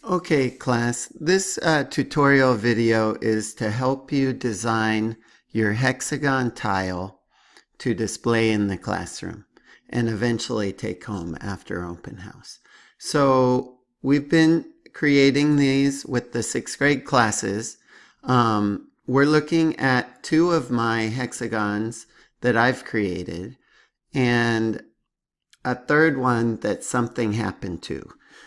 Okay, class, this tutorial video is to help you design your hexagon tile to display in the classroom and eventually take home after open house. So we've been creating these with the 6th grade classes. We're looking at 2 of my hexagons that I've created and a 3rd one that something happened to.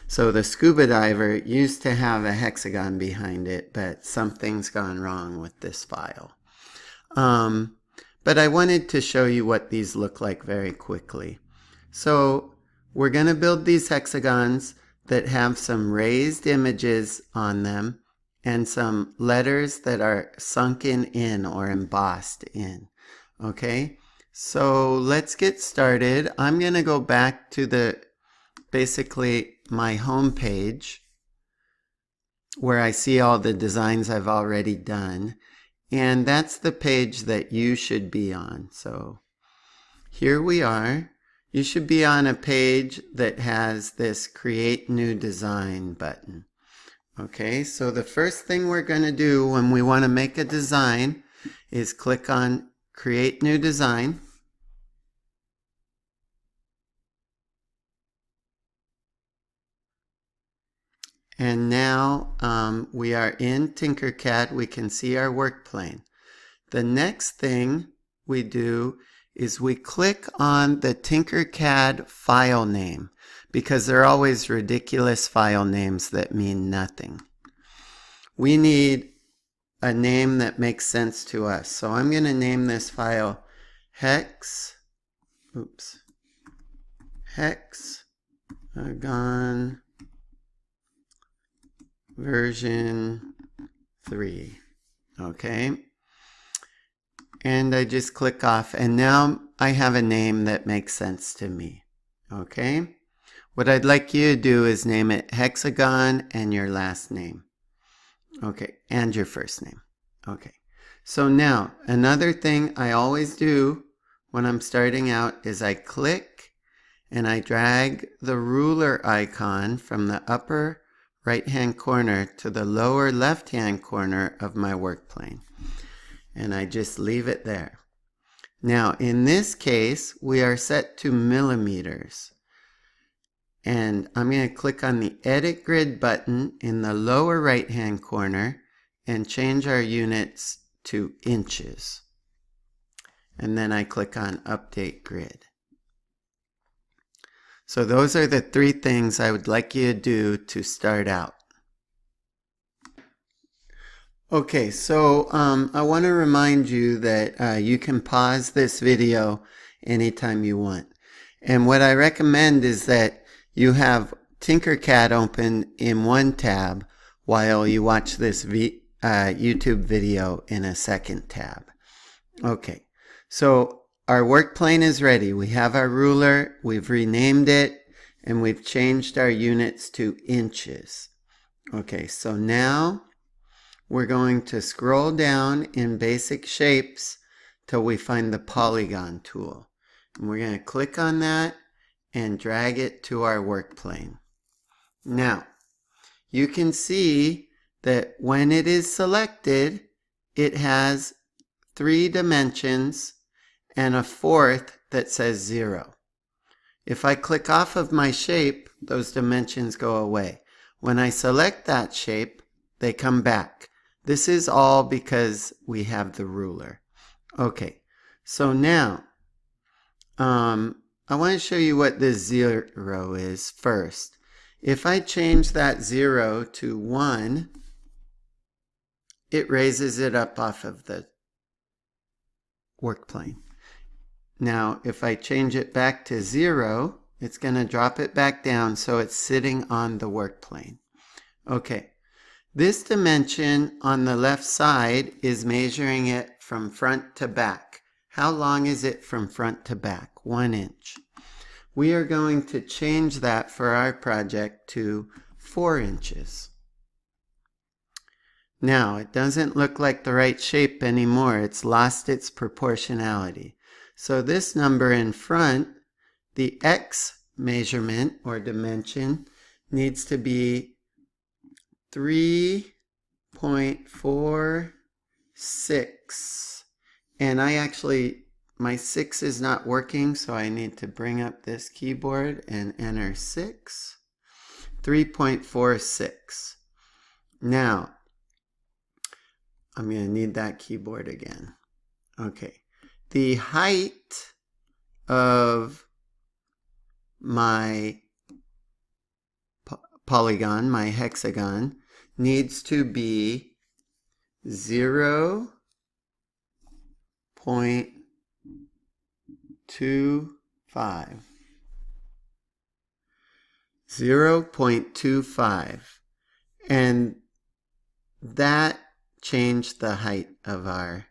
So the scuba diver used to have a hexagon behind it, but something's gone wrong with this file. But I wanted to show you what these look like very quickly. So we're going to build these hexagons that have some raised images on them and some letters that are sunken in or embossed in. Okay, so let's get started. I'm going to go back to basically my home page where I see all the designs I've already done, and that's the page that you should be on. So here we are. You should be on a page that has this Create New Design button. Okay, so the first thing we're going to do when we want to make a design is click on Create New Design. And now we are in Tinkercad. We can see our work plane. The next thing we do is we click on the Tinkercad file name, because there are always ridiculous file names that mean nothing. We need a name that makes sense to us. So I'm going to name this file Hexagon version 3. Okay, and I just click off, and now I have a name that makes sense to me. Okay, what I'd like you to do is name it Hexagon and your last name. Okay, and your first name. Okay, so now another thing I always do when I'm starting out is I click and I drag the ruler icon from the upper right-hand corner to the lower left-hand corner of my work plane. And I just leave it there. Now, in this case, we are set to millimeters. And I'm going to click on the Edit Grid button in the lower right-hand corner and change our units to inches. And then I click on Update Grid. So those are the 3 things I would like you to do to start out. Okay, so I want to remind you that you can pause this video anytime you want. And what I recommend is that you have Tinkercad open in one tab while you watch this YouTube video in a second tab. Okay, so our work plane is ready. We have our ruler, we've renamed it, and we've changed our units to inches. Okay, so now we're going to scroll down in basic shapes till we find the polygon tool. And we're going to click on that and drag it to our work plane. Now, you can see that when it is selected, it has 3 dimensions and a 4th that says 0. If I click off of my shape, those dimensions go away. When I select that shape, they come back. This is all because we have the ruler. Okay, so now I want to show you what this 0 is first. If I change that 0 to 1, it raises it up off of the work plane. Now, if I change it back to 0, it's going to drop it back down so it's sitting on the work plane. Okay, this dimension on the left side is measuring it from front to back. How long is it from front to back? 1 inch. We are going to change that for our project to 4 inches. Now, it doesn't look like the right shape anymore. It's lost its proportionality. So this number in front, the X measurement or dimension, needs to be 3.46. And my 6 is not working, so I need to bring up this keyboard and enter 6. 3.46. Now, I'm going to need that keyboard again. Okay. The height of my polygon, my hexagon, needs to be 0.25. 0.25. And that changed the height of our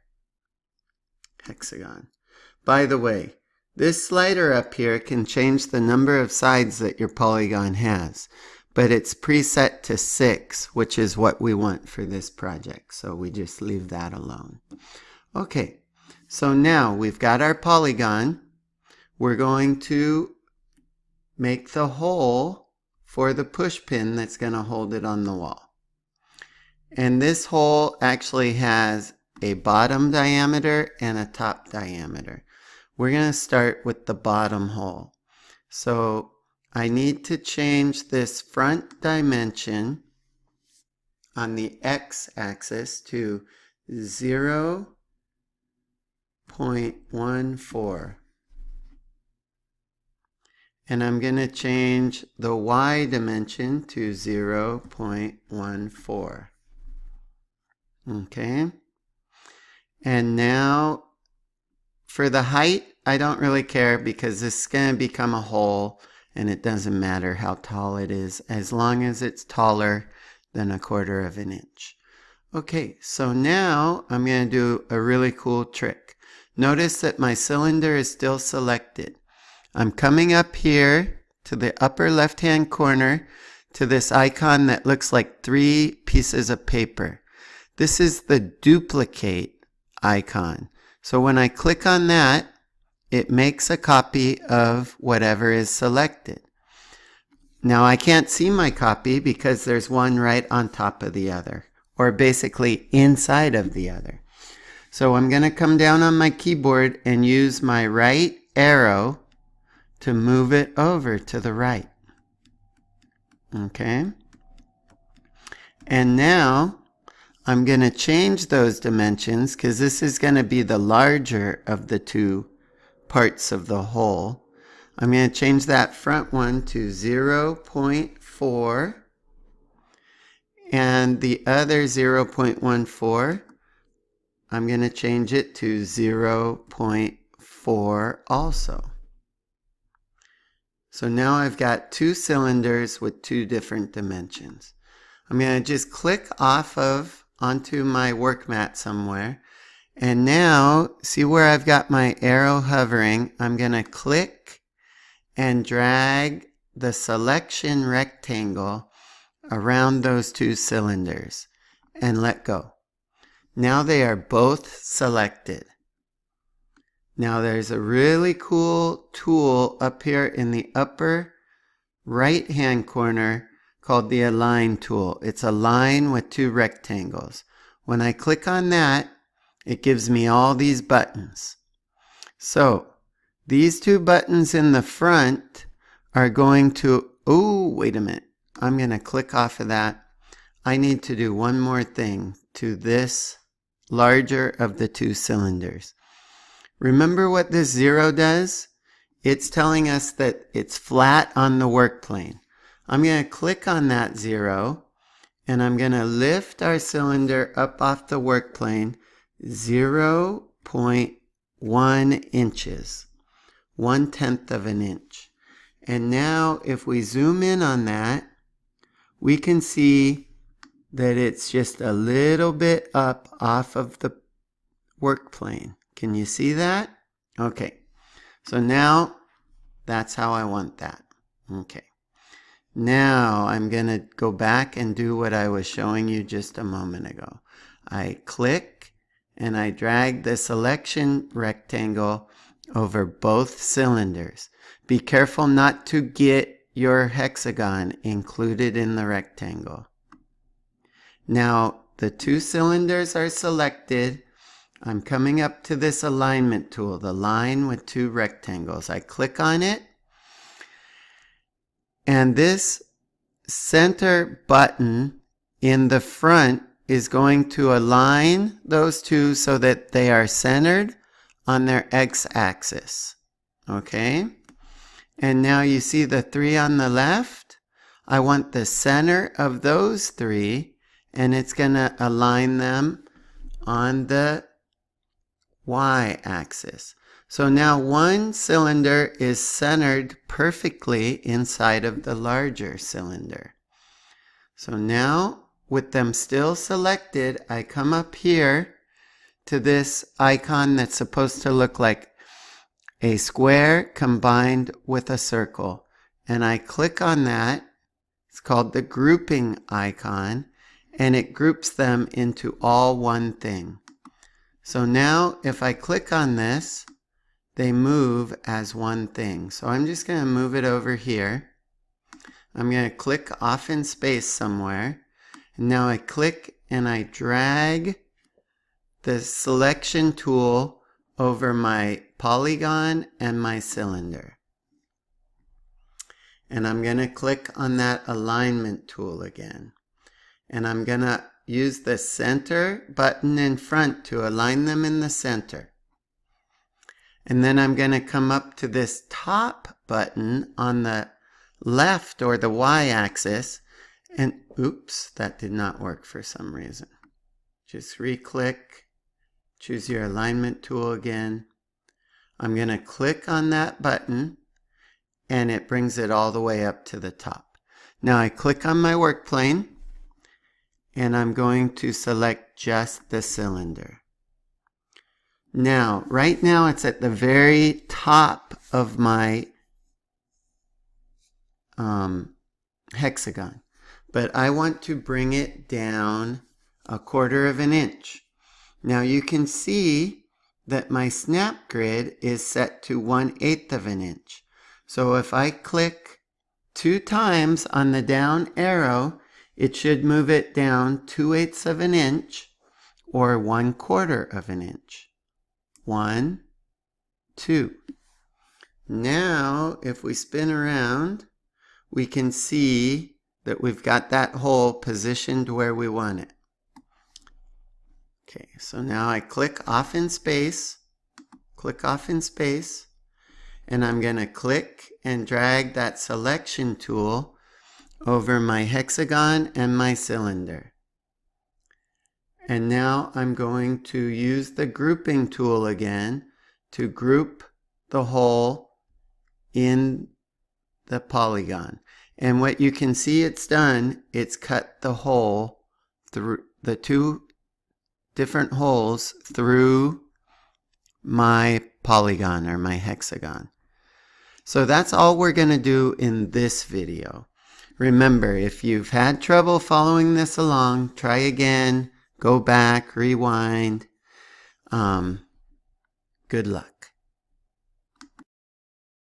hexagon. By the way, this slider up here can change the number of sides that your polygon has, but it's preset to 6, which is what we want for this project. So we just leave that alone. Okay, so now we've got our polygon. We're going to make the hole for the push pin that's going to hold it on the wall. And this hole actually has a bottom diameter and a top diameter. We're going to start with the bottom hole. So I need to change this front dimension on the x-axis to 0.14. And I'm going to change the y dimension to 0.14. Okay. And now for the height, I don't really care because this is going to become a hole and it doesn't matter how tall it is as long as it's taller than 1/4 of an inch. Okay, so now I'm going to do a really cool trick. Notice that my cylinder is still selected. I'm coming up here to the upper left-hand corner to this icon that looks like 3 pieces of paper. This is the duplicate icon. So when I click on that, it makes a copy of whatever is selected. Now I can't see my copy because there's one right on top of the other, or basically inside of the other. So I'm going to come down on my keyboard and use my right arrow to move it over to the right. Okay. And now I'm going to change those dimensions because this is going to be the larger of the 2 parts of the whole. I'm going to change that front one to 0.4 and the other 0.14 I'm going to change it to 0.4 also. So now I've got 2 cylinders with 2 different dimensions. I'm going to just click onto my work mat somewhere. And now, see where I've got my arrow hovering? I'm going to click and drag the selection rectangle around those 2 cylinders and let go. Now they are both selected. Now there's a really cool tool up here in the upper right hand corner called the Align tool. It's a line with 2 rectangles. When I click on that, it gives me all these buttons. So these 2 buttons in the front are going to, oh, wait a minute. I'm going to click off of that. I need to do one more thing to this larger of the 2 cylinders. Remember what this 0 does? It's telling us that it's flat on the work plane. I'm going to click on that 0 and I'm going to lift our cylinder up off the work plane 0.1 inches, 1/10 of an inch. And now if we zoom in on that, we can see that it's just a little bit up off of the work plane. Can you see that? Okay, so now that's how I want that. Okay, now I'm going to go back and do what I was showing you just a moment ago. I click and I drag the selection rectangle over both cylinders. Be careful not to get your hexagon included in the rectangle. Now the two cylinders are selected. I'm coming up to this alignment tool, the line with two rectangles. I click on it, and this center button in the front is going to align those two so that they are centered on their x-axis. Okay? And now you see the three on the left? I want the center of those three, and it's going to align them on the y-axis. So now one cylinder is centered perfectly inside of the larger cylinder. So now, with them still selected, I come up here to this icon that's supposed to look like a square combined with a circle. And I click on that. It's called the grouping icon, and it groups them into all one thing. So now if I click on this, they move as one thing. So I'm just going to move it over here. I'm going to click off in space somewhere. And now I click and I drag the selection tool over my polygon and my cylinder. And I'm going to click on that alignment tool again. And I'm going to use the center button in front to align them in the center. And then I'm going to come up to this top button on the left or the y-axis, and oops, that did not work for some reason. Just re-click, choose your alignment tool again. I'm going to click on that button, and it brings it all the way up to the top. Now I click on my work plane, and I'm going to select just the cylinder. Now, right now it's at the very top of my hexagon, but I want to bring it down 1/4 of an inch. Now you can see that my snap grid is set to 1/8 of an inch. So if I click 2 times on the down arrow, it should move it down 2/8 of an inch or 1/4 of an inch. 1, 2. Now, if we spin around, we can see that we've got that hole positioned where we want it. Okay, so now I click off in space, and I'm going to click and drag that selection tool over my hexagon and my cylinder. And now I'm going to use the grouping tool again to group the hole in the polygon. And what you can see it's done, it's cut the hole through the 2 different holes through my polygon or my hexagon. So that's all we're going to do in this video. Remember, if you've had trouble following this along, try again, go back, rewind. Good luck.